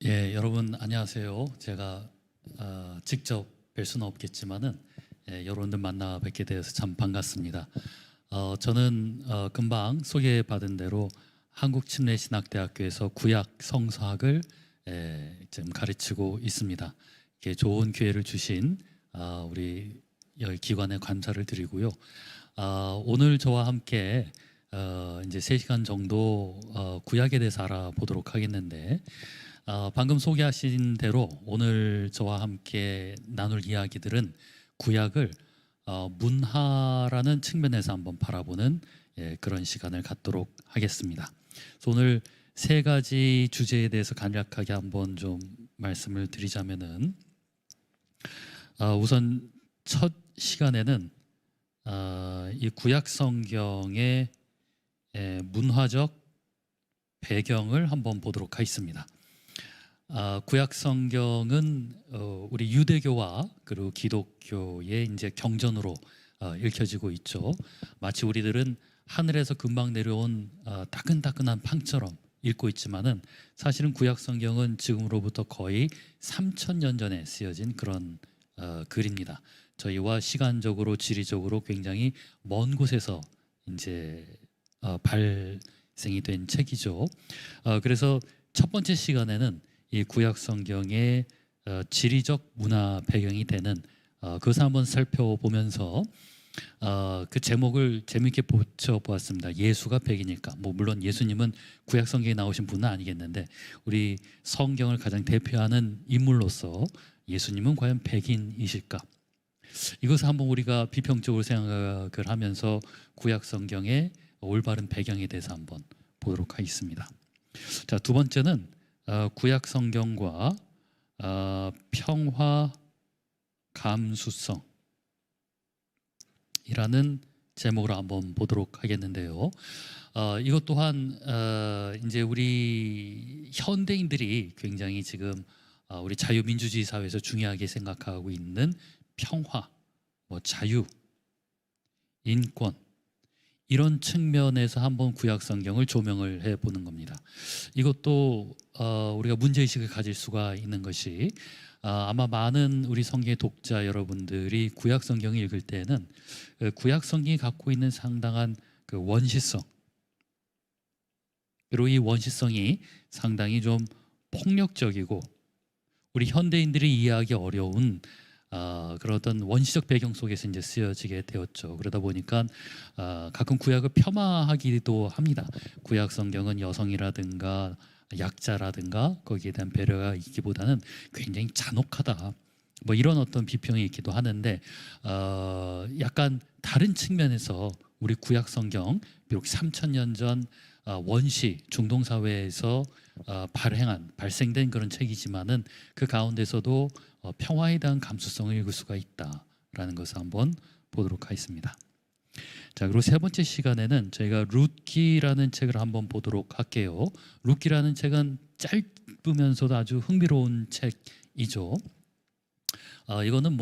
여러분 안녕하세요. 제가 직접 뵐 수는 없겠지만은 여러분들 만나 뵙게 되어서 참 반갑습니다. 저는 금방 소개받은 대로 한국침례신학대학교에서 구약 성서학을 지금 가르치고 있습니다. 이렇게 좋은 기회를 주신 우리 여기 기관에 감사를 드리고요. 오늘 저와 함께 이제 3시간 정도 구약에 대해서 알아보도록 하겠는데, 방금 소개하신 대로 오늘 저와 함께 나눌 이야기들은 구약을 문화라는 측면에서 한번 바라보는 그런 시간을 갖도록 하겠습니다. 그래서 오늘 3가지 주제에 대해서 간략하게 한번 좀 말씀을 드리자면은, 우선 첫 시간에는 이 구약 성경의 문화적 배경을 한번 보도록 하겠습니다. 구약 성경은 우리 유대교와 그리고 기독교의 이제 경전으로 읽혀지고 있죠. 마치 우리들은 하늘에서 금방 내려온 따끈따끈한 빵처럼 읽고 있지만은, 사실은 구약 성경은 지금으로부터 거의 3,000년 전에 쓰여진 그런 글입니다. 저희와 시간적으로 지리적으로 굉장히 먼 곳에서 이제 발생이 된 책이죠. 그래서 첫 번째 시간에는 이 구약 성경의 지리적 문화 배경이 되는 그것을 한번 살펴보면서 그 제목을 재미있게 붙여보았습니다. 예수가 백이니까. 물론 예수님은 구약 성경에 나오신 분은 아니겠는데, 우리 성경을 가장 대표하는 인물로서 예수님은 과연 백인이실까? 이것을 한번 우리가 비평적으로 생각을 하면서 구약 성경의 올바른 배경에 대해서 한번 보도록 하겠습니다. 자, 두 번째는 구약 성경과 평화 감수성이라는 제목으로 한번 보도록 하겠는데요. 이것 또한 이제 우리 현대인들이 굉장히 지금 우리 자유민주주의 사회에서 중요하게 생각하고 있는 평화, 자유, 인권, 이런 측면에서 한번 구약 성경을 조명을 해보는 겁니다. 이것도 우리가 문제의식을 가질 수가 있는 것이, 아마 많은 우리 성경의 독자 여러분들이 구약 성경을 읽을 때는 구약 성경이 갖고 있는 상당한 그 원시성, 그리고 이 원시성이 상당히 좀 폭력적이고 우리 현대인들이 이해하기 어려운 그런 어떤 원시적 배경 속에서 이제 쓰여지게 되었죠. 그러다 보니까 가끔 구약을 폄하하기도 합니다. 구약 성경은 여성이라든가 약자라든가 거기에 대한 배려가 있기보다는 굉장히 잔혹하다, 이런 어떤 비평이 있기도 하는데, 약간 다른 측면에서 우리 구약 성경, 비록 3,000년 전 원시 중동 사회에서 발생된 그런 책이지만은 그 가운데서도 평화에 대한 감수성을 읽을 수가 있다라는 것을 한번 보도록 하겠습니다. 자, 그리고 세 번째 시간에는 저희가 룻기라는 책을 한번 보도록 할게요. 룻기라는 책은 짧으면서도 아주 흥미로운 책이죠. 이거는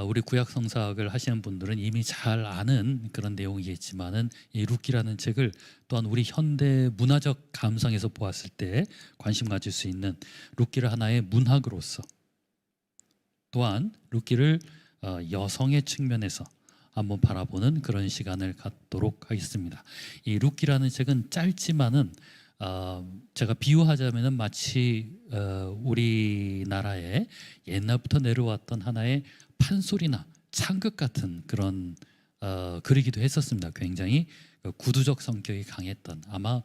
우리 구약 성사학을 하시는 분들은 이미 잘 아는 그런 내용이겠지만은, 이 룻기라는 책을 또한 우리 현대 문화적 감성에서 보았을 때 관심 가질 수 있는, 룻기를 하나의 문학으로서, 또한 룻기를 여성의 측면에서 한번 바라보는 그런 시간을 갖도록 하겠습니다. 이 룻기라는 책은 짧지만은 제가 비유하자면은 마치 우리나라에 옛날부터 내려왔던 하나의 판소리나 창극 같은 그런 글이기도 했었습니다. 굉장히 구두적 성격이 강했던, 아마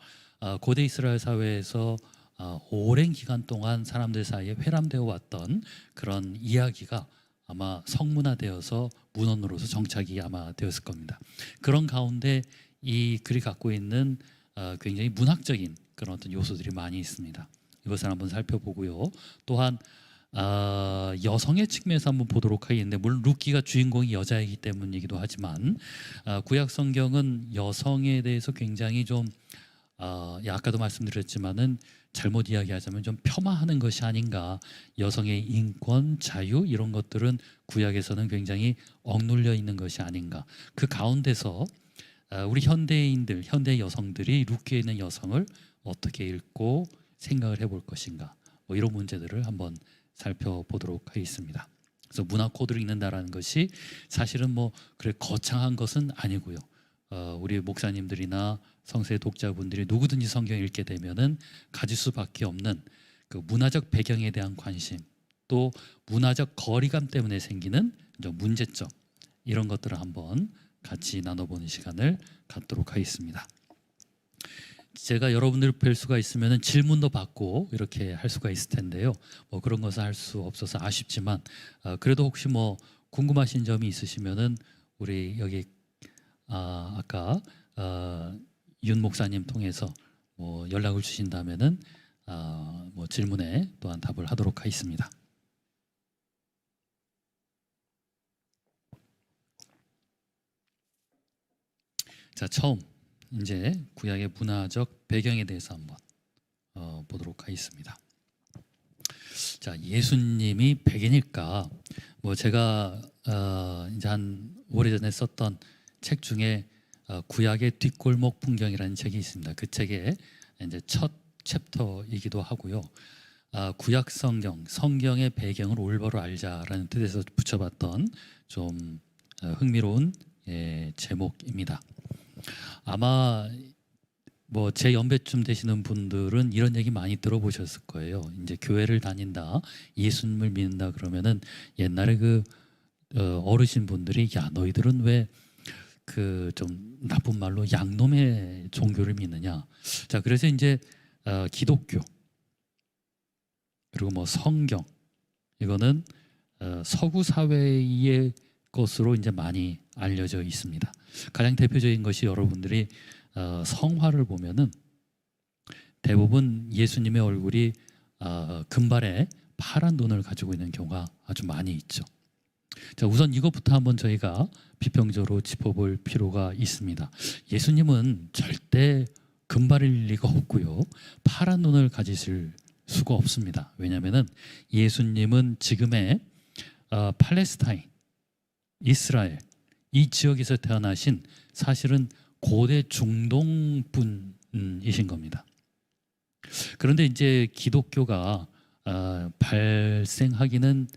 고대 이스라엘 사회에서 오랜 기간 동안 사람들 사이에 회람되어 왔던 그런 이야기가 아마 성문화되어서 문헌으로서 정착이 아마 되었을 겁니다. 그런 가운데 이 글이 갖고 있는 굉장히 문학적인 그런 어떤 요소들이 많이 있습니다. 이것을 한번 살펴보고요. 또한 여성의 측면에서 한번 보도록 하겠는데, 물론 룻기가 주인공이 여자이기 때문이기도 하지만 구약 성경은 여성에 대해서 굉장히 좀 아까도 말씀드렸지만은 잘못 이야기하자면 좀 폄하하는 것이 아닌가. 여성의 인권, 자유, 이런 것들은 구약에서는 굉장히 억눌려 있는 것이 아닌가. 그 가운데서 우리 현대인들, 현대 여성들이 룻기에 있는 여성을 어떻게 읽고 생각을 해볼 것인가, 뭐 이런 문제들을 한번 살펴보도록 하겠습니다. 그래서 문화 코드를 읽는다라는 것이 사실은 뭐 그래 거창한 것은 아니고요. 우리 목사님들이나 성서의 독자분들이 누구든지 성경을 읽게 되면은 가질 수밖에 없는 그 문화적 배경에 대한 관심, 또 문화적 거리감 때문에 생기는 문제점, 이런 것들을 한번 같이 나눠보는 시간을 갖도록 하겠습니다. 제가 여러분들 뵐 수가 있으면 질문도 받고 이렇게 할 수가 있을 텐데요. 뭐 그런 것을 할 수 없어서 아쉽지만 그래도 혹시 뭐 궁금하신 점이 있으시면은 우리 여기 아까 윤 목사님 통해서 뭐 연락을 주신다면은 뭐 질문에 또한 답을 하도록 하겠습니다. 자, 처음 이제 구약의 문화적 배경에 대해서 한번 보도록 하겠습니다. 자, 예수님이 백인일까? 뭐 제가 이제 한 오래전에 썼던 책 중에 구약의 뒷골목 풍경이라는 책이 있습니다. 그 책의 이제 첫 챕터이기도 하고요. 구약 성경의 배경을 올바로 알자라는 뜻에서 붙여봤던 좀 흥미로운 제목입니다. 아마 뭐 제 연배쯤 되시는 분들은 이런 얘기 많이 들어보셨을 거예요. 이제 교회를 다닌다, 예수님을 믿는다 그러면은 옛날에 그 어르신 분들이 야 너희들은 왜 그 좀 나쁜 말로 양놈의 종교를 믿느냐. 자, 그래서 이제 기독교 그리고 뭐 성경, 이거는 서구 사회의 것으로 이제 많이 알려져 있습니다. 가장 대표적인 것이 여러분들이 성화를 보면은 대부분 예수님의 얼굴이 금발에 파란 눈을 가지고 있는 경우가 아주 많이 있죠. 자, 우선 이것부터 한번 저희가 비평적으로 짚어볼 필요가 있습니다. 예수님은 절대 금발일 리가 없고요, 파란 눈을 가지실 수가 없습니다. 왜냐하면은 예수님은 지금의 팔레스타인, 이스라엘 이 지역에서 태어나신 사실은 고대 중동 분이신 겁니다. 그런데 이제 기독교가 발생하기는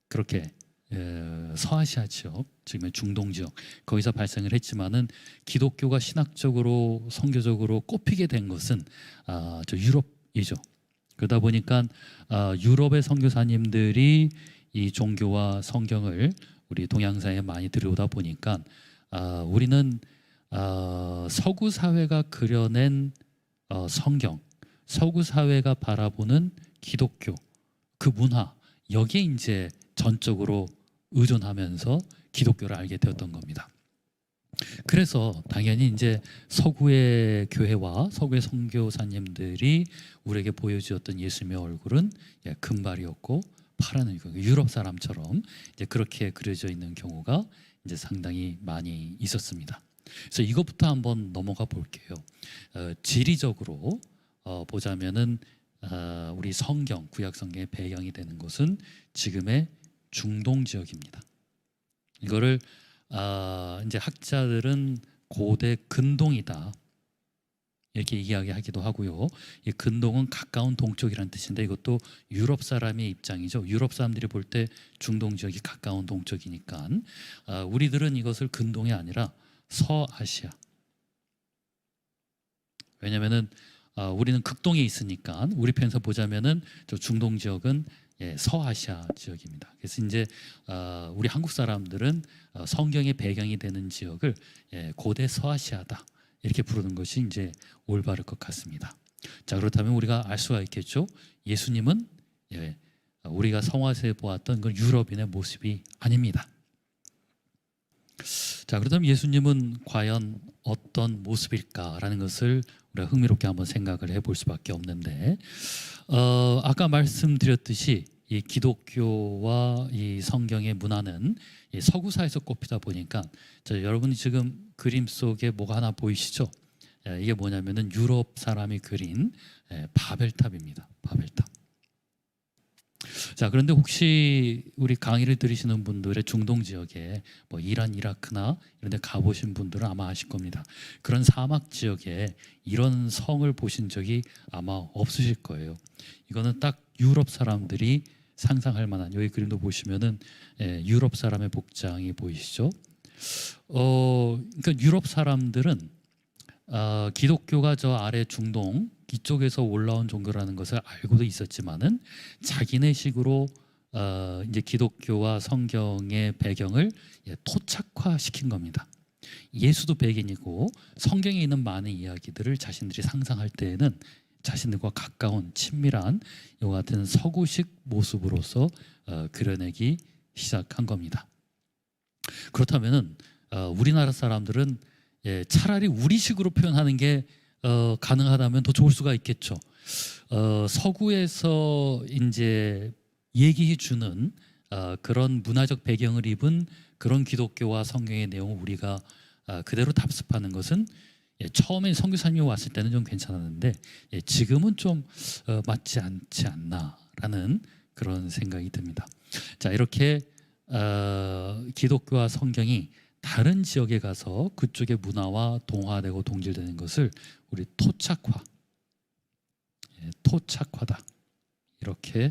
그렇게 서아시아 지역, 지금의 중동 지역 거기서 발생을 했지만은 기독교가 신학적으로 선교적으로 꼽히게 된 것은 저 유럽이죠. 그러다 보니까 유럽의 선교사님들이 이 종교와 성경을 우리 동양사에 많이 들여오다 보니까 우리는 서구 사회가 그려낸 성경, 서구 사회가 바라보는 기독교, 그 문화, 여기에 이제 전적으로 의존하면서 기독교를 알게 되었던 겁니다. 그래서 당연히 이제 서구의 교회와 서구의 선교사님들이 우리에게 보여주었던 예수님의 얼굴은 금발이었고 파란 눈이고 유럽 사람처럼 이제 그렇게 그려져 있는 경우가 이제 상당히 많이 있었습니다. 그래서 이것부터 한번 넘어가 볼게요. 지리적으로 보자면은 우리 성경, 구약 성경의 배경이 되는 곳은 지금의 중동 지역입니다. 이거를 이제 학자들은 고대 근동이다 이렇게 이야기하기도 하고요. 이 근동은 가까운 동쪽이라는 뜻인데 이것도 유럽 사람의 입장이죠. 유럽 사람들이 볼 때 중동 지역이 가까운 동쪽이니까 우리들은 이것을 근동이 아니라 서아시아. 왜냐하면은 우리는 극동에 있으니까 우리 편에서 보자면은 저 중동 지역은 서아시아 지역입니다. 그래서 이제 우리 한국 사람들은 성경의 배경이 되는 지역을 고대 서아시아다 이렇게 부르는 것이 이제 올바를 것 같습니다. 자, 그렇다면 우리가 알 수가 있겠죠. 예수님은 우리가 성화에서 보았던 그 유럽인의 모습이 아닙니다. 자, 그렇다면 예수님은 과연 어떤 모습일까라는 것을 우리가 흥미롭게 한번 생각을 해볼 수밖에 없는데 아까 말씀드렸듯이 이 기독교와 이 성경의 문화는 이 서구사에서 꼽히다 보니까 여러분이 지금 그림 속에 뭐가 하나 보이시죠? 이게 뭐냐면은 유럽 사람이 그린 바벨탑입니다. 바벨탑. 자, 그런데 혹시 우리 강의를 들으시는 분들의 중동 지역에 뭐 이란, 이라크나 이런 데 가보신 분들은 아마 아실 겁니다. 그런 사막 지역에 이런 성을 보신 적이 아마 없으실 거예요. 이거는 딱 유럽 사람들이 상상할 만한, 여기 그림도 보시면은 유럽 사람의 복장이 보이시죠? 그러니까 유럽 사람들은 기독교가 저 아래 중동 이쪽에서 올라온 종교라는 것을 알고도 있었지만은 자기네식으로 이제 기독교와 성경의 배경을 토착화시킨 겁니다. 예수도 백인이고 성경에 있는 많은 이야기들을 자신들이 상상할 때에는 자신들과 가까운 친밀한 이와 같은 서구식 모습으로서 그려내기 시작한 겁니다. 그렇다면은 우리나라 사람들은 차라리 우리식으로 표현하는 게 가능하다면 더 좋을 수가 있겠죠. 서구에서 이제 얘기해 주는 그런 문화적 배경을 입은 그런 기독교와 성경의 내용을 우리가 그대로 답습하는 것은 처음에 선교사님이 왔을 때는 좀 괜찮았는데 지금은 좀 맞지 않지 않나라는 그런 생각이 듭니다. 자, 이렇게 기독교와 성경이 다른 지역에 가서 그쪽의 문화와 동화되고 동질되는 것을 우리 토착화다 이렇게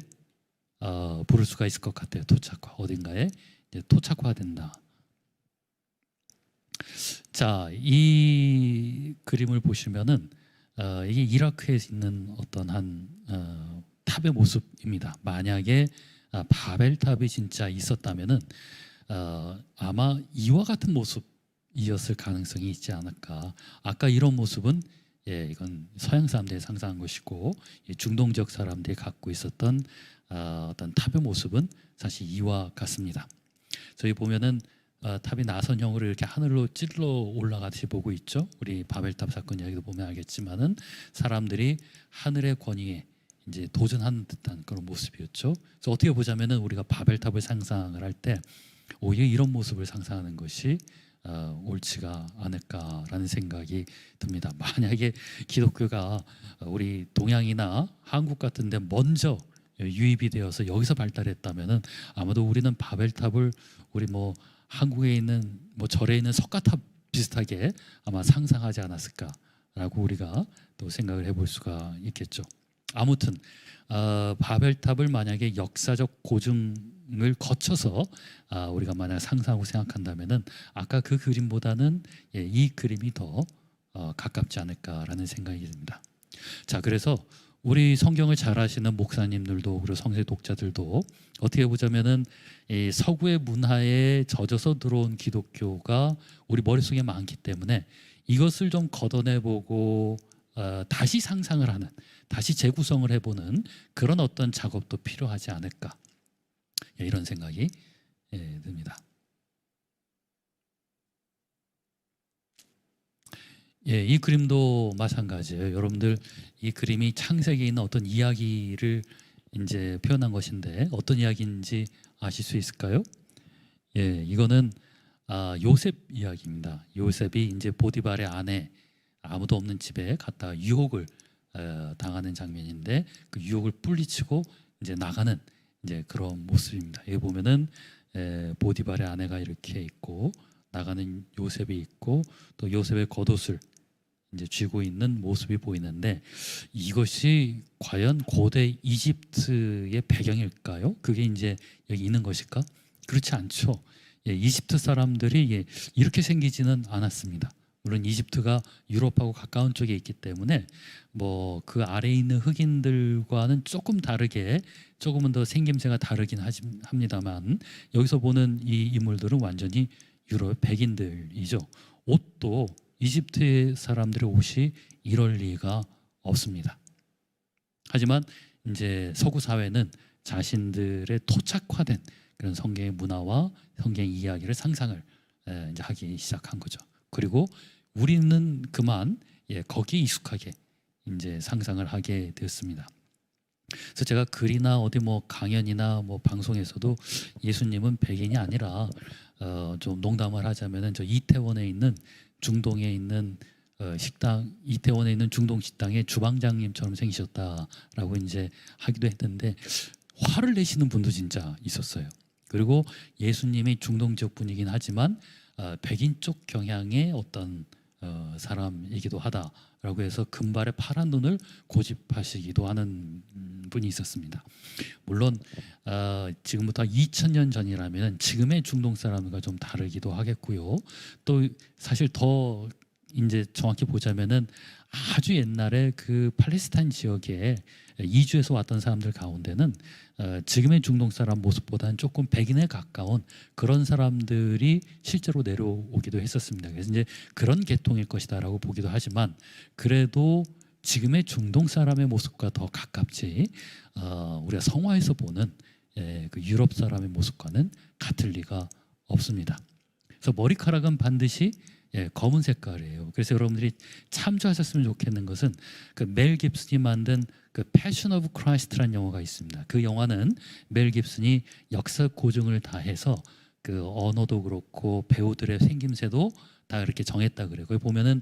부를 수가 있을 것 같아요. 토착화, 어딘가에 토착화된다. 자, 이 그림을 보시면은 이게 이라크에 있는 어떤 한 탑의 모습입니다. 만약에 바벨탑이 진짜 있었다면은 아마 이와 같은 모습이었을 가능성이 있지 않을까. 아까 이런 모습은 이건 서양 사람들이 상상한 것이고 중동 지역 사람들이 갖고 있었던 어떤 탑의 모습은 사실 이와 같습니다. 저희 보면은 탑이 나선형으로 이렇게 하늘로 찔러 올라가듯이 보고 있죠. 우리 바벨탑 사건 이야기도 보면 알겠지만은 사람들이 하늘의 권위에 이제 도전하는 듯한 그런 모습이었죠. 그래서 어떻게 보자면은 우리가 바벨탑을 상상을 할 때 오히려 이런 모습을 상상하는 것이 옳지가 않을까라는 생각이 듭니다. 만약에 기독교가 우리 동양이나 한국 같은데 먼저 유입이 되어서 여기서 발달했다면은 아마도 우리는 바벨탑을 우리 뭐 한국에 있는 뭐 절에 있는 석가탑 비슷하게 아마 상상하지 않았을까라고 우리가 또 생각을 해볼 수가 있겠죠. 아무튼 바벨탑을 만약에 역사적 고증을 거쳐서 우리가 만약 상상하고 생각한다면은 아까 그 그림보다는 이 그림이 더 가깝지 않을까라는 생각이 듭니다. 자, 그래서 우리 성경을 잘 아시는 목사님들도 그리고 성세 독자들도 어떻게 보자면은 이 서구의 문화에 젖어서 들어온 기독교가 우리 머릿속에 많기 때문에 이것을 좀 걷어내보고 다시 상상을 하는, 다시 재구성을 해보는 그런 어떤 작업도 필요하지 않을까, 이런 생각이 듭니다. 이 그림도 마찬가지예요. 여러분들 이 그림이 창세기에 있는 어떤 이야기를 이제 표현한 것인데 어떤 이야기인지 아실 수 있을까요? 이거는 요셉 이야기입니다. 요셉이 이제 보디발의 아내, 아무도 없는 집에 갔다가 유혹을 당하는 장면인데 그 유혹을 뿌리치고 이제 나가는 이제 그런 모습입니다. 여기 보면은 보디발의 아내가 이렇게 있고 나가는 요셉이 있고 또 요셉의 겉옷을 이제 쥐고 있는 모습이 보이는데 이것이 과연 고대 이집트의 배경일까요? 그게 이제 여기 있는 것일까? 그렇지 않죠. 이집트 사람들이 이렇게 생기지는 않았습니다. 물론 이집트가 유럽하고 가까운 쪽에 있기 때문에 뭐 그 아래에 있는 흑인들과는 조금 다르게 조금은 더 생김새가 다르긴 합니다만 여기서 보는 이 인물들은 완전히 유럽 백인들이죠. 옷도 이집트 사람들의 옷이 이럴 리가 없습니다. 하지만 이제 서구 사회는 자신들의 토착화된 그런 성경의 문화와 성경의 이야기를 상상을 이제 하기 시작한 거죠. 그리고 우리는 그만 거기에 익숙하게 이제 상상을 하게 되었습니다. 그래서 제가 글이나 어디 뭐 강연이나 뭐 방송에서도 예수님은 백인이 아니라 좀 농담을 하자면은 저 이태원에 있는 중동에 있는 식당, 이태원에 있는 중동 식당의 주방장님처럼 생기셨다라고 이제 하기도 했는데 화를 내시는 분도 진짜 있었어요. 그리고 예수님이 중동 지역 분이긴 하지만 백인 쪽 경향의 어떤 사람이기도 하다라고 해서 금발의 파란 눈을 고집하시기도 하는 분이 있었습니다. 물론 지금부터 2000년 전이라면 지금의 중동 사람과 좀 다르기도 하겠고요. 또 사실 더 이제 정확히 보자면은 아주 옛날에 그 팔레스타인 지역에 이주해서 왔던 사람들 가운데는 지금의 중동 사람 모습보다는 조금 백인에 가까운 그런 사람들이 실제로 내려오기도 했었습니다. 그래서 이제 그런 계통일 것이다라고 보기도 하지만 그래도 지금의 중동 사람의 모습과 더 가깝지 우리가 성화에서 보는 그 유럽 사람의 모습과는 같을 리가 없습니다. 그래서 머리카락은 반드시 검은 색깔이에요. 그래서 여러분들이 참조하셨으면 좋겠는 것은 그 멜 깁슨이 만든 그 패션 오브 크라이스트라는 영화가 있습니다. 그 영화는 멜 깁슨이 역사 고증을 다해서 그 언어도 그렇고 배우들의 생김새도 다 이렇게 정했다 그래요. 거기 보면은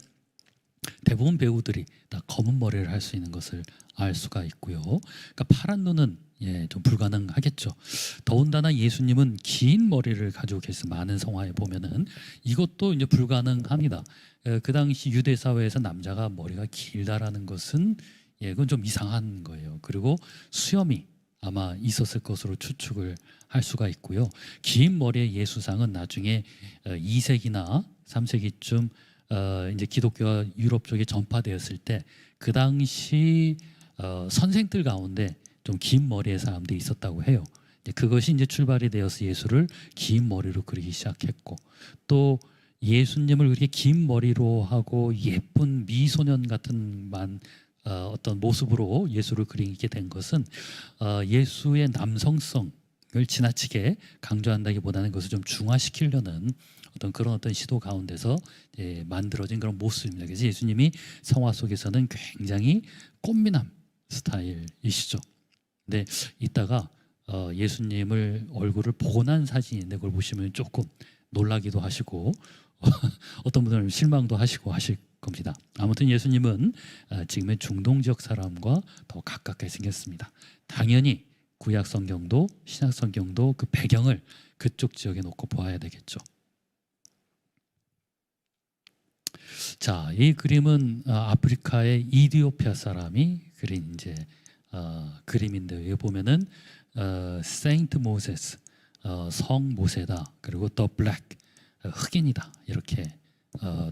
대부분 배우들이 다 검은 머리를 할 수 있는 것을 알 수가 있고요. 그러니까 파란 눈은 좀 불가능하겠죠. 더군다나 예수님은 긴 머리를 가지고 계셔서 많은 성화에 보면은 이것도 이제 불가능합니다. 그 당시 유대 사회에서 남자가 머리가 길다라는 것은 그건 좀 이상한 거예요. 그리고 수염이 아마 있었을 것으로 추측을 할 수가 있고요. 긴 머리의 예수상은 나중에 2세기나 3세기쯤 이제 기독교가 유럽 쪽에 전파되었을 때 그 당시 선생들 가운데 좀 긴 머리의 사람들이 있었다고 해요. 그것이 이제 출발이 되어서 예수를 긴 머리로 그리기 시작했고 또 예수님을 그렇게 긴 머리로 하고 예쁜 미소년 같은 어떤 모습으로 예수를 그리게 된 것은 예수의 남성성을 지나치게 강조한다기보다는 그것을 좀 중화시키려는 그런 어떤 시도 가운데서 만들어진 그런 모습입니다. 그래서 예수님이 성화 속에서는 굉장히 꽃미남 스타일이시죠. 근데 이따가 예수님을 얼굴을 보고 난 사진인데 그걸 보시면 조금 놀라기도 하시고 어떤 분들은 실망도 하시고 하실 겁니다. 아무튼 예수님은 지금의 중동 지역 사람과 더 가깝게 생겼습니다. 당연히 구약 성경도 신약 성경도 그 배경을 그쪽 지역에 놓고 보아야 되겠죠. 자, 이 그림은 아프리카의 이디오피아 사람이 그린 이제 그림인데 여기 보면은 세인트 모세스 성 모세다 그리고 더 블랙 흑인이다 이렇게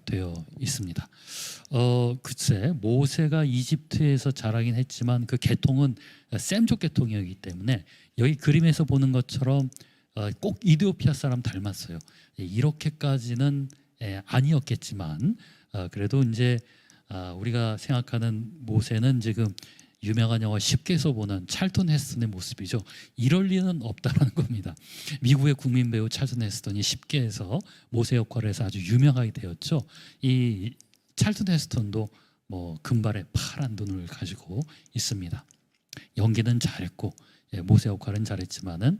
되어 있습니다. 글쎄 모세가 이집트에서 자라긴 했지만 그 계통은 셈족 계통이었기 때문에 여기 그림에서 보는 것처럼 꼭 이디오피아 사람 닮았어요. 이렇게까지는 아니었겠지만 그래도 이제 우리가 생각하는 모세는 지금 유명한 영화 10개에서 보는 찰턴 헤스턴의 모습이죠. 이럴 리는 없다라는 겁니다. 미국의 국민 배우 찰턴 헤스턴이 10개에서 모세 역할을 해서 아주 유명하게 되었죠. 이 찰턴 헤스턴도 뭐 금발의 파란 눈을 가지고 있습니다. 연기는 잘했고 모세 역할은 잘했지만은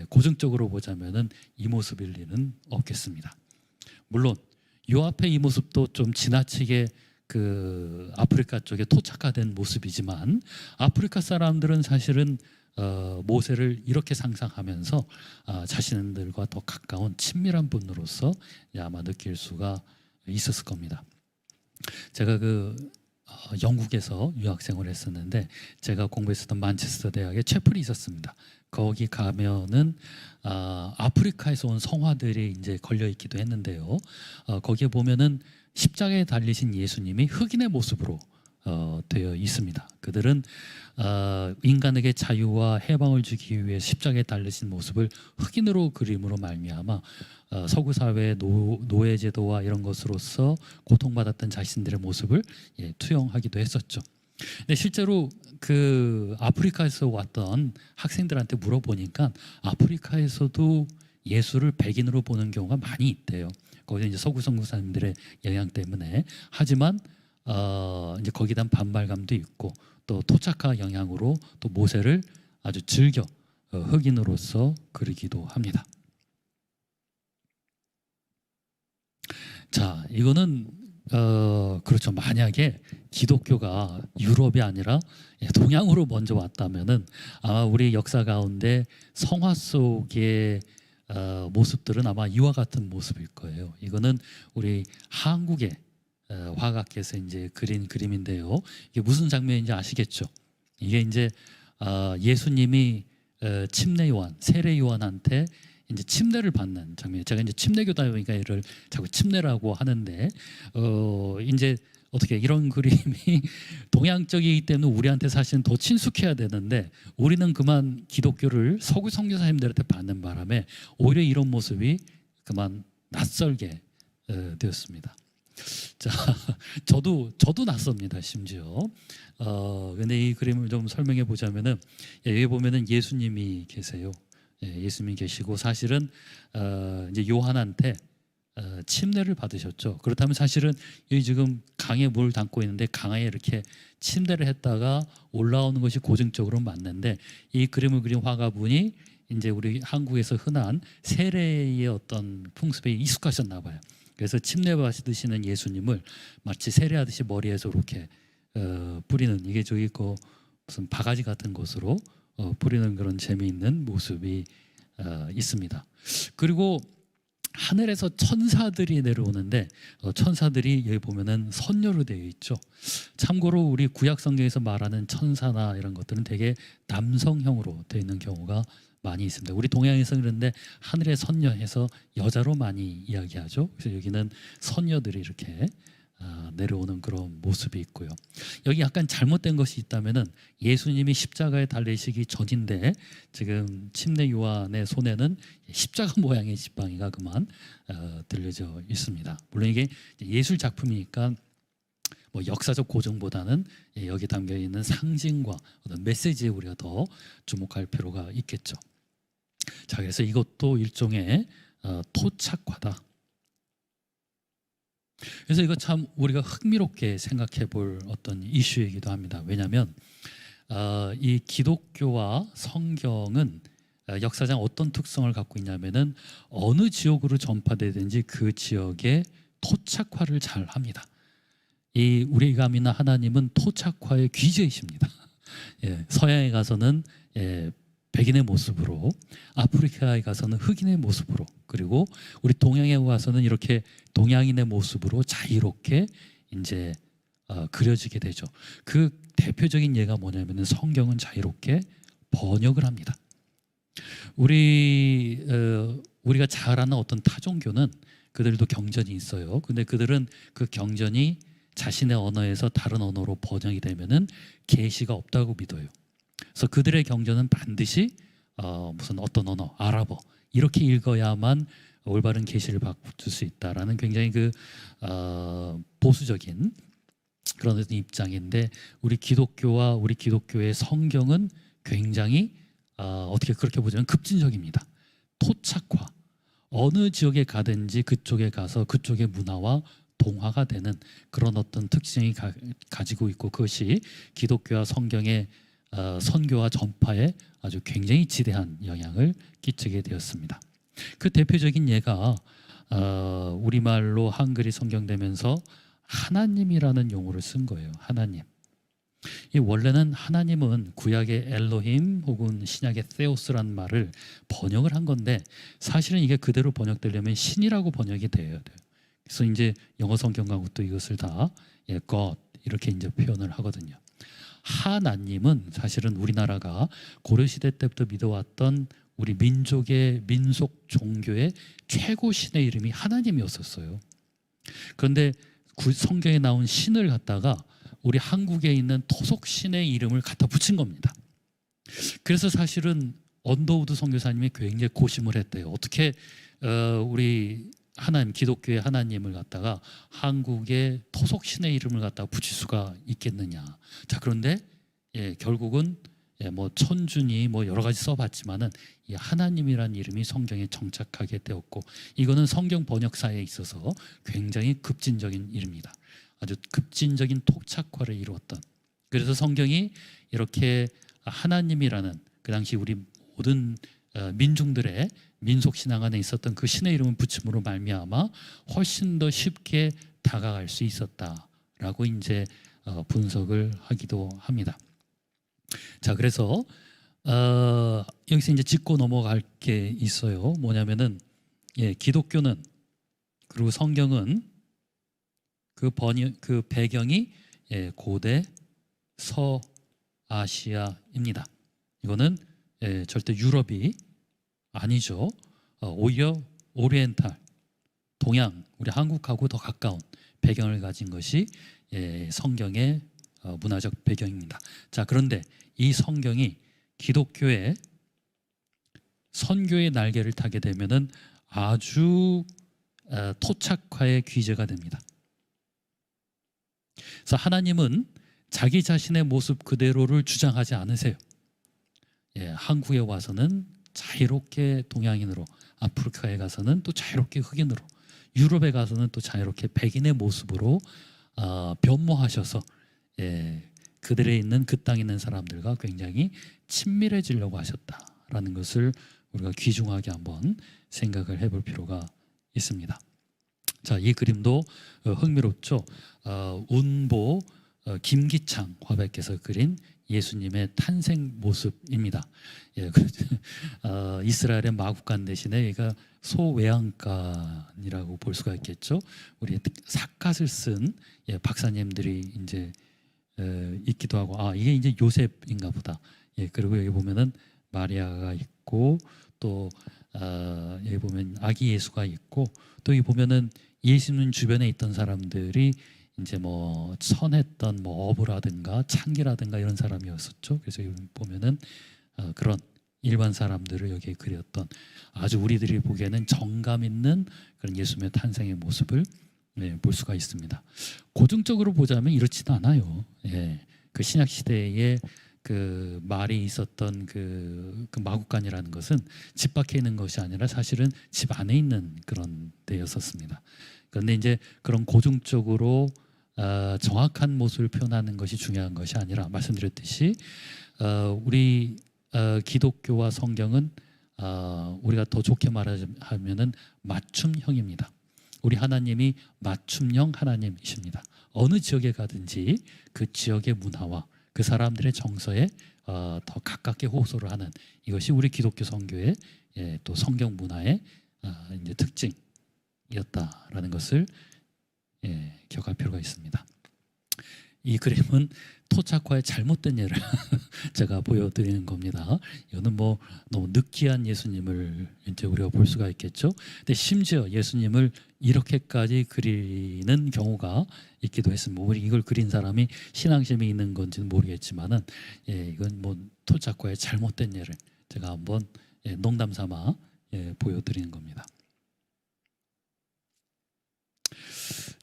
고증적으로 보자면은 이 모습일 리는 없겠습니다. 물론 요 앞에 이 모습도 좀 지나치게 그 아프리카 쪽에 토착화된 모습이지만 아프리카 사람들은 사실은 모세를 이렇게 상상하면서 자신들과 더 가까운 친밀한 분으로서 아마 느낄 수가 있었을 겁니다. 제가 영국에서 유학생을 했었는데 제가 공부했었던 만체스터 대학에 채플이 있었습니다. 거기 가면은 아프리카에서 온 성화들이 이제 걸려 있기도 했는데요. 거기에 보면은 십자가에 달리신 예수님이 흑인의 모습으로 되어 있습니다. 그들은 인간에게 자유와 해방을 주기 위해 십자가에 달리신 모습을 흑인으로 그림으로 말미암아 서구 사회의 노예 제도와 이런 것으로서 고통받았던 자신들의 모습을 투영하기도 했었죠. 근데 실제로 그 아프리카에서 왔던 학생들한테 물어보니까 아프리카에서도 예수를 백인으로 보는 경우가 많이 있대요. 거기서 이제 서구 선교사님들의 영향 때문에 하지만 이제 거기에 대한 반발감도 있고 또 토착화 영향으로 또 모세를 아주 즐겨 흑인으로서 그리기도 합니다. 자, 이거는 그렇죠. 만약에 기독교가 유럽이 아니라 동양으로 먼저 왔다면은 아마 우리 역사 가운데 성화 속의 모습들은 아마 이와 같은 모습일 거예요. 이거는 우리 한국의 화가께서 이제 그린 그림인데요. 이게 무슨 장면인지 아시겠죠? 이게 이제 예수님이 침례 요한, 세례 요한한테 이제 침례를 받는 장면. 제가 이제 침례교다 보니까 이를 자꾸 침례라고 하는데 이제 어떻게 이런 그림이 동양적이기 때문에 우리한테 사실은 더 친숙해야 되는데 우리는 그만 기독교를 서구 선교사님들한테 받는 바람에 오히려 이런 모습이 그만 낯설게 되었습니다. 자, 저도 낯섭니다. 심지어. 근데 이 그림을 좀 설명해 보자면은 여기 보면은 예수님이 계세요. 예수님이 계시고 사실은 이제 요한한테 침례를 받으셨죠. 그렇다면 사실은 여기 지금 강에 물 담고 있는데 강에 이렇게 침례를 했다가 올라오는 것이 고증적으로 맞는데 이 그림을 그린 화가분이 이제 우리 한국에서 흔한 세례의 어떤 풍습에 익숙하셨나 봐요. 그래서 침례 받으시는 예수님을 마치 세례하듯이 머리에서 이렇게 뿌리는 이게 저기 그 무슨 바가지 같은 것으로 뿌리는 그런 재미있는 모습이 있습니다. 그리고 하늘에서 천사들이 내려오는데 천사들이 여기 보면은 선녀로 되어 있죠. 참고로 우리 구약 성경에서 말하는 천사나 이런 것들은 되게 남성형으로 되어 있는 경우가 많이 있습니다. 우리 동양에서 그런데 하늘의 선녀해서 여자로 많이 이야기하죠. 그래서 여기는 선녀들이 이렇게 내려오는 그런 모습이 있고요. 여기 약간 잘못된 것이 있다면은 예수님이 십자가에 달리시기 전인데 지금 침례 요한의 손에는 십자가 모양의 지팡이가 그만 들려져 있습니다. 물론 이게 예술 작품이니까 뭐 역사적 고증보다는 여기 담겨 있는 상징과 어떤 메시지에 우리가 더 주목할 필요가 있겠죠. 자, 그래서 이것도 일종의 토착화다. 그래서 이거 참 우리가 흥미롭게 생각해 볼 어떤 이슈이기도 합니다. 왜냐하면 이 기독교와 성경은 역사상 어떤 특성을 갖고 있냐면은 어느 지역으로 전파되든지 그 지역에 토착화를 잘 합니다. 이 우리가 믿는 하나님은 토착화의 귀재이십니다. 서양에 가서는 백인의 모습으로, 아프리카에 가서는 흑인의 모습으로, 그리고 우리 동양에 와서는 이렇게 동양인의 모습으로 자유롭게 이제 그려지게 되죠. 그 대표적인 예가 뭐냐면은 성경은 자유롭게 번역을 합니다. 우리가 잘 아는 어떤 타종교는 그들도 경전이 있어요. 근데 그들은 그 경전이 자신의 언어에서 다른 언어로 번역이 되면은 계시가 없다고 믿어요. 그래서 그들의 경전은 반드시 무슨 어떤 언어, 아랍어 이렇게 읽어야만 올바른 계시를 받을 수 있다라는 굉장히 그 보수적인 그런 입장인데 우리 기독교와 우리 기독교의 성경은 굉장히 어떻게 그렇게 보자면 급진적입니다. 토착화. 어느 지역에 가든지 그쪽에 가서 그쪽의 문화와 동화가 되는 그런 어떤 특징이 가지고 있고 그것이 기독교와 성경의 선교와 전파에 아주 굉장히 지대한 영향을 끼치게 되었습니다. 그 대표적인 예가 우리말로 한글이 성경되면서 하나님이라는 용어를 쓴 거예요. 하나님. 이 원래는 하나님은 구약의 엘로힘 혹은 신약의 세우스란 말을 번역을 한 건데 사실은 이게 그대로 번역되려면 신이라고 번역이 돼야 돼요. 그래서 이제 영어 성경 가고도 이것을 다 God 이렇게 이제 표현을 하거든요. 하나님은 사실은 우리나라가 고려시대 때부터 믿어왔던 우리 민족의 민속 종교의 최고 신의 이름이 하나님이었었어요. 그런데 성경에 나온 신을 갖다가 우리 한국에 있는 토속 신의 이름을 갖다 붙인 겁니다. 그래서 사실은 언더우드 선교사님이 굉장히 고심을 했대요. 어떻게 우리 하나님 기독교의 하나님을 갖다가 한국의 토속 신의 이름을 갖다가 붙일 수가 있겠느냐. 자, 그런데 결국은 뭐 천준이 뭐 여러 가지 써봤지만은 이 하나님이라는 이름이 성경에 정착하게 되었고 이거는 성경 번역사에 있어서 굉장히 급진적인 일입니다. 아주 급진적인 토착화를 이루었던. 그래서 성경이 이렇게 하나님이라는 그 당시 우리 모든 민중들의 민속 신앙 안에 있었던 그 신의 이름을 붙임으로 말미암아 훨씬 더 쉽게 다가갈 수 있었다라고 이제 분석을 하기도 합니다. 자, 그래서 여기서 이제 짚고 넘어갈 게 있어요. 뭐냐면은 기독교는 그리고 성경은 그 배경이 고대 서아시아입니다. 이거는 절대 유럽이 아니죠. 오히려 오리엔탈, 동양, 우리 한국하고 더 가까운 배경을 가진 것이 성경의 문화적 배경입니다. 자, 그런데 이 성경이 기독교의 선교의 날개를 타게 되면은 아주 토착화의 귀재가 됩니다. 그래서 하나님은 자기 자신의 모습 그대로를 주장하지 않으세요. 한국에 와서는 자유롭게 동양인으로, 아프리카에 가서는 또 자유롭게 흑인으로, 유럽에 가서는 또 자유롭게 백인의 모습으로 변모하셔서 그들에 있는 그 땅에 있는 사람들과 굉장히 친밀해지려고 하셨다라는 것을 우리가 귀중하게 한번 생각을 해볼 필요가 있습니다. 자, 이 그림도 흥미롭죠. 운보 김기창 화백께서 그린 예수님의 탄생 모습입니다. 이스라엘의 마국간 대신에 얘가 소외양간이라고 볼 수가 있겠죠. 우리 삿갓을 쓴 박사님들이 이제 있기도 하고, 이게 이제 요셉인가 보다. 그리고 여기 보면은 마리아가 있고, 또 여기 보면 아기 예수가 있고, 또 여기 보면은 예수님 주변에 있던 사람들이 이제 뭐 선했던 뭐 어부라든가 창기라든가 이런 사람이었었죠. 그래서 여기 보면은 그런 일반 사람들을 여기에 그렸던 아주 우리들이 보기에는 정감 있는 그런 예수님의 탄생의 모습을 볼 수가 있습니다. 고증적으로 보자면 이렇지도 않아요. 그 신약 시대에 그 말이 있었던 그 마국간이라는 것은 집 밖에 있는 것이 아니라 사실은 집 안에 있는 그런 데였었습니다. 그런데 이제 그런 고증적으로 정확한 모습을 표현하는 것이 중요한 것이 아니라, 말씀드렸듯이 우리 기독교와 성경은 우리가 더 좋게 말하면은 맞춤형입니다. 우리 하나님이 맞춤형 하나님이십니다. 어느 지역에 가든지 그 지역의 문화와 그 사람들의 정서에 더 가깝게 호소를 하는, 이것이 우리 기독교 선교의 또 성경 문화의 이제 특징이었다라는 것을 기억할 필요가 있습니다. 이 그림은 토착화의 잘못된 예를 제가 보여드리는 겁니다. 이거는 뭐 너무 느끼한 예수님을 이제 우리가 볼 수가 있겠죠. 근데 심지어 예수님을 이렇게까지 그리는 경우가 있기도 했습니다. 우리 이걸 그린 사람이 신앙심이 있는 건지는 모르겠지만은, 이건 뭐 토착화의 잘못된 예를 제가 한번 농담 삼아 보여드리는 겁니다.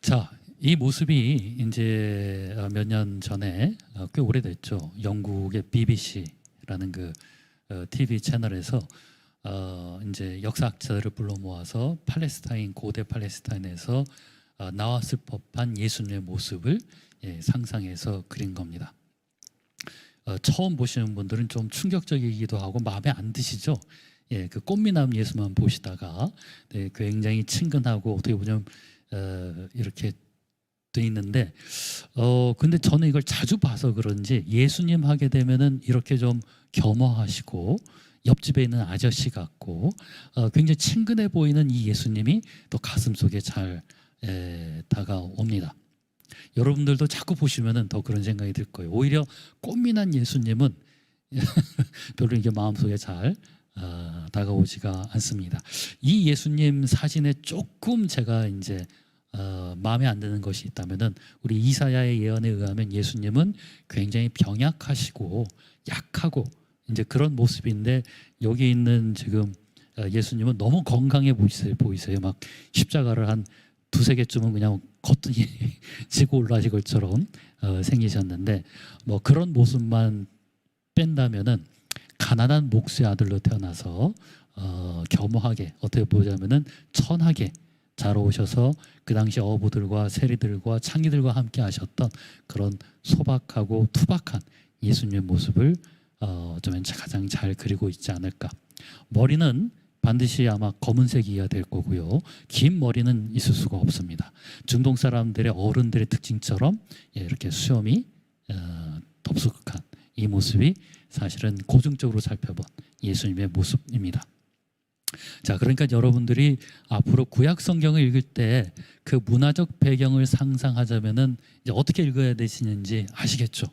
자, 이 모습이 이제 몇 년 전에, 꽤 오래됐죠. 영국의 BBC라는 그 TV 채널에서 이제 역사학자들을 불러 모아서 팔레스타인, 고대 팔레스타인에서 나왔을 법한 예수님의 모습을 상상해서 그린 겁니다. 처음 보시는 분들은 좀 충격적이기도 하고 마음에 안 드시죠. 그 꽃미남 예수만 보시다가 굉장히 친근하고 어떻게 보면 이렇게 돼 있는데, 근데 저는 이걸 자주 봐서 그런지 예수님 하게 되면은 이렇게 좀 겸허하시고 옆집에 있는 아저씨 같고 굉장히 친근해 보이는 이 예수님이 또 가슴속에 잘 다가옵니다. 여러분들도 자꾸 보시면은 더 그런 생각이 들 거예요. 오히려 꽃미남 예수님은 별로 이게 마음속에 잘 다가오지가 않습니다. 이 예수님 사진에 조금 제가 이제 마음에 안 드는 것이 있다면은, 우리 이사야의 예언에 의하면 예수님은 굉장히 병약하시고 약하고 이제 그런 모습인데, 여기 있는 지금 예수님은 너무 건강해 보이세요. 막 십자가를 한 두세 개쯤은 그냥 거뜬히 지고 올라가실 것처럼 생기셨는데, 뭐 그런 모습만 뺀다면은 가난한 목수의 아들로 태어나서 겸허하게, 어떻게 보자면은 천하게 자라오셔서 그 당시 어부들과 세리들과 창기들과 함께 하셨던 그런 소박하고 투박한 예수님의 모습을 좀 가장 잘 그리고 있지 않을까. 머리는 반드시 아마 검은색이어야 될 거고요. 긴 머리는 있을 수가 없습니다. 중동 사람들의 어른들의 특징처럼 이렇게 수염이 덥수룩한 이 모습이 사실은 고증적으로 살펴본 예수님의 모습입니다. 자, 그러니까 여러분들이 앞으로 구약 성경을 읽을 때 그 문화적 배경을 상상하자면은 이제 어떻게 읽어야 되시는지 아시겠죠?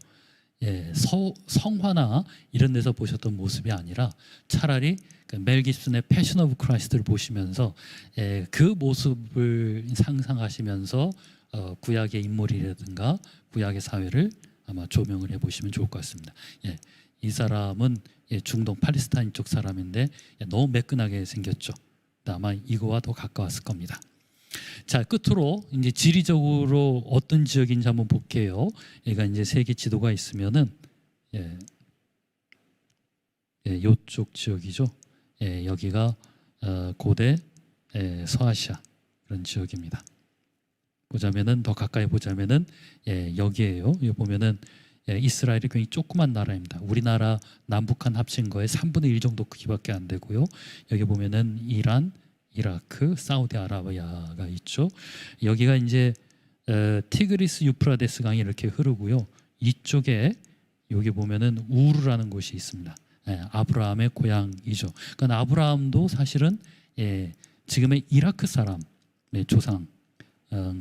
예, 성화나 이런 데서 보셨던 모습이 아니라 차라리 멜 깁슨의 패션 오브 크라이스트를 보시면서 그 모습을 상상하시면서 구약의 인물이라든가 구약의 사회를 아마 조명을 해보시면 좋을 것 같습니다. 예, 이 사람은 중동 팔레스타인 쪽 사람인데 너무 매끈하게 생겼죠. 아마 이거와 더 가까웠을 겁니다. 자, 끝으로 이제 지리적으로 어떤 지역인지 한번 볼게요. 얘가 이제 세계 지도가 있으면은 이쪽 지역이죠. 여기가 고대 서아시아 그런 지역입니다. 보자면은 더 가까이 보자면은 여기에요. 여기 보면은 이스라엘이 굉장히 조그만 나라입니다. 우리나라 남북한 합친 거의 3분의 1 정도 크기밖에 안 되고요. 여기 보면은 이란, 이라크, 사우디아라비아가 있죠. 여기가 이제 티그리스 유프라데스 강이 이렇게 흐르고요. 이쪽에 여기 보면은 우르라는 곳이 있습니다. 아브라함의 고향이죠. 그러니까 아브라함도 사실은 지금의 이라크 사람의 조상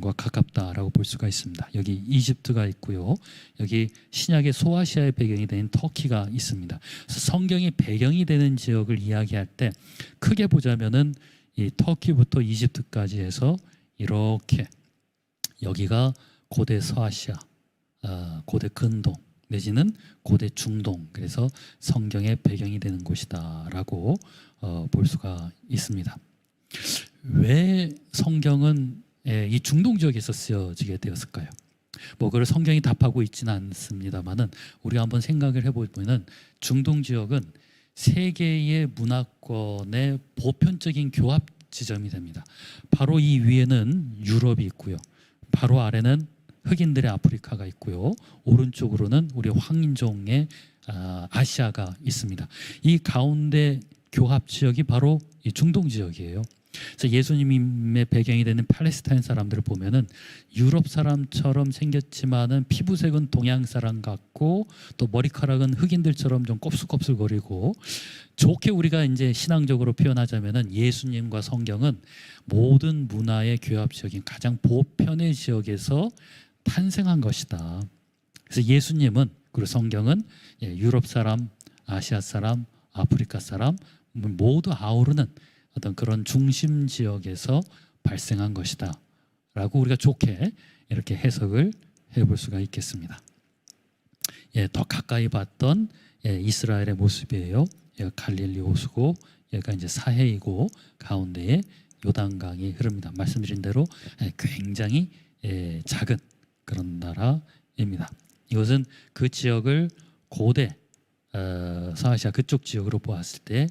과 가깝다라고 볼 수가 있습니다. 여기 이집트가 있고요. 여기 신약의 소아시아의 배경이 되는 터키가 있습니다. 그래서 성경의 배경이 되는 지역을 이야기할 때 크게 보자면은 이 터키부터 이집트까지 해서 이렇게 여기가 고대 서아시아, 고대 근동 내지는 고대 중동, 그래서 성경의 배경이 되는 곳이다라고 볼 수가 있습니다. 왜 성경은 이 중동 지역에서 쓰여지게 되었을까요? 뭐 그걸 성경이 답하고 있지는 않습니다만은 우리가 한번 생각을 해보면은 중동 지역은 세계의 문화권의 보편적인 교합 지점이 됩니다. 바로 이 위에는 유럽이 있고요. 바로 아래는 흑인들의 아프리카가 있고요. 오른쪽으로는 우리 황인종의 아시아가 있습니다. 이 가운데 교합 지역이 바로 이 중동 지역이에요. 그래서 예수님의 배경이 되는 팔레스타인 사람들을 보면은 유럽 사람처럼 생겼지만은 피부색은 동양 사람 같고 또 머리카락은 흑인들처럼 좀 곱슬곱슬거리고, 좋게 우리가 이제 신앙적으로 표현하자면은 예수님과 성경은 모든 문화의 교합 지역인 가장 보편의 지역에서 탄생한 것이다. 그래서 예수님은, 그리고 성경은 유럽 사람, 아시아 사람, 아프리카 사람 모두 아우르는 어떤 그런 중심 지역에서 발생한 것이다 라고 우리가 좋게 이렇게 해석을 해볼 수가 있겠습니다. 더 가까이 봤던 이스라엘의 모습이에요. 얘가 갈릴리 호수고 얘가 이제 사해이고 가운데에 요단강이 흐릅니다. 말씀드린 대로 굉장히 작은 그런 나라입니다. 이것은 그 지역을 고대 서아시아 그쪽 지역으로 보았을 때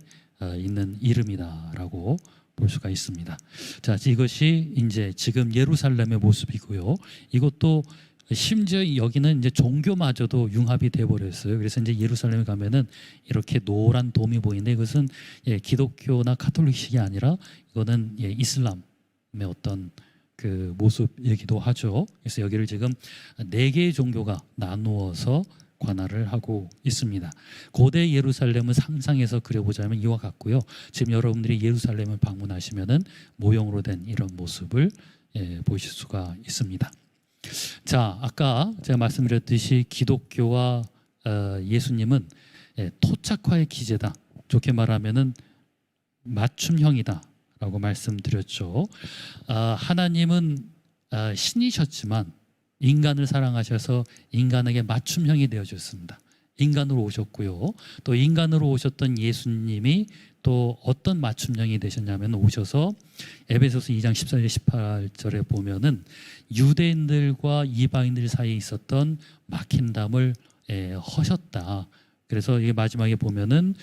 있는 이름이다라고 볼 수가 있습니다. 자, 이것이 이제 지금 예루살렘의 모습이고요. 이것도 심지어 여기는 이제 종교마저도 융합이 돼 버렸어요. 그래서 이제 예루살렘에 가면은 이렇게 노란 돔이 보이는데 이것은 기독교나 카톨릭식이 아니라 이거는 이슬람의 어떤 그 모습이기도 하죠. 그래서 여기를 지금 4개의 종교가 나누어서 관할을 하고 있습니다. 고대 예루살렘을 상상해서 그려보자면 이와 같고요. 지금 여러분들이 예루살렘을 방문하시면은 모형으로 된 이런 모습을 보실 수가 있습니다. 자, 아까 제가 말씀드렸듯이 기독교와 예수님은 토착화의 기제다. 좋게 말하면은 맞춤형이다라고 말씀드렸죠. 하나님은 신이셨지만 인간을 사랑하셔서 인간에게 맞춤형이 되어줬습니다. 인간으로 오셨고요. 또 인간으로 오셨던 예수님이 또 어떤 맞춤형이 되셨냐면 오셔서 에베소서 2장 14절 18절에 보면은 유대인들과 이방인들 사이에 있었던 막힌담을 허셨다. 그래서 이게 마지막에 보면은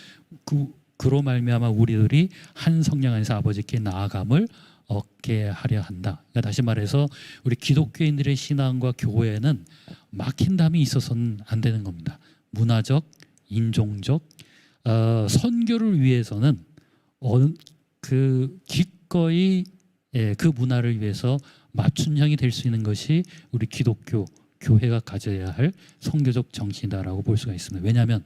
그로 말미암아 우리들이 한 성령 안에서 아버지께 나아감을 얻게 하려 한다. 그러니까 다시 말해서 우리 기독교인들의 신앙과 교회에는 막힌담이 있어서는 안 되는 겁니다. 문화적, 인종적, 선교를 위해서는 그 기꺼이 그 문화를 위해서 맞춤형이 될 수 있는 것이 우리 기독교 교회가 가져야 할 선교적 정신이다라고 볼 수가 있습니다. 왜냐하면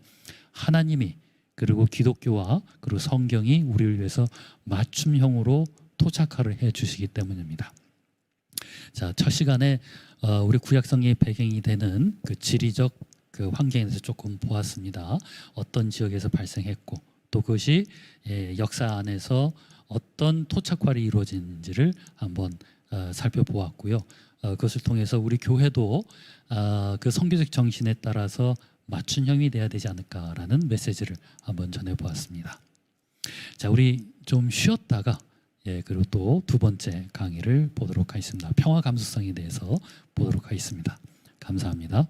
하나님이 그리고 기독교와 그리고 성경이 우리를 위해서 맞춤형으로 토착화를 해 주시기 때문입니다. 자, 첫 시간에 우리 구약성경의 배경이 되는 그 지리적 그 환경에 대해서 조금 보았습니다. 어떤 지역에서 발생했고 또 그것이 역사 안에서 어떤 토착화를 이루어진지를 한번 살펴보았고요. 그것을 통해서 우리 교회도 그 선교적 정신에 따라서 맞춤형이 돼야 되지 않을까라는 메시지를 한번 전해보았습니다. 자, 우리 좀 쉬었다가 그리고 또 두 번째 강의를 보도록 하겠습니다. 평화 감수성에 대해서 보도록 하겠습니다. 감사합니다.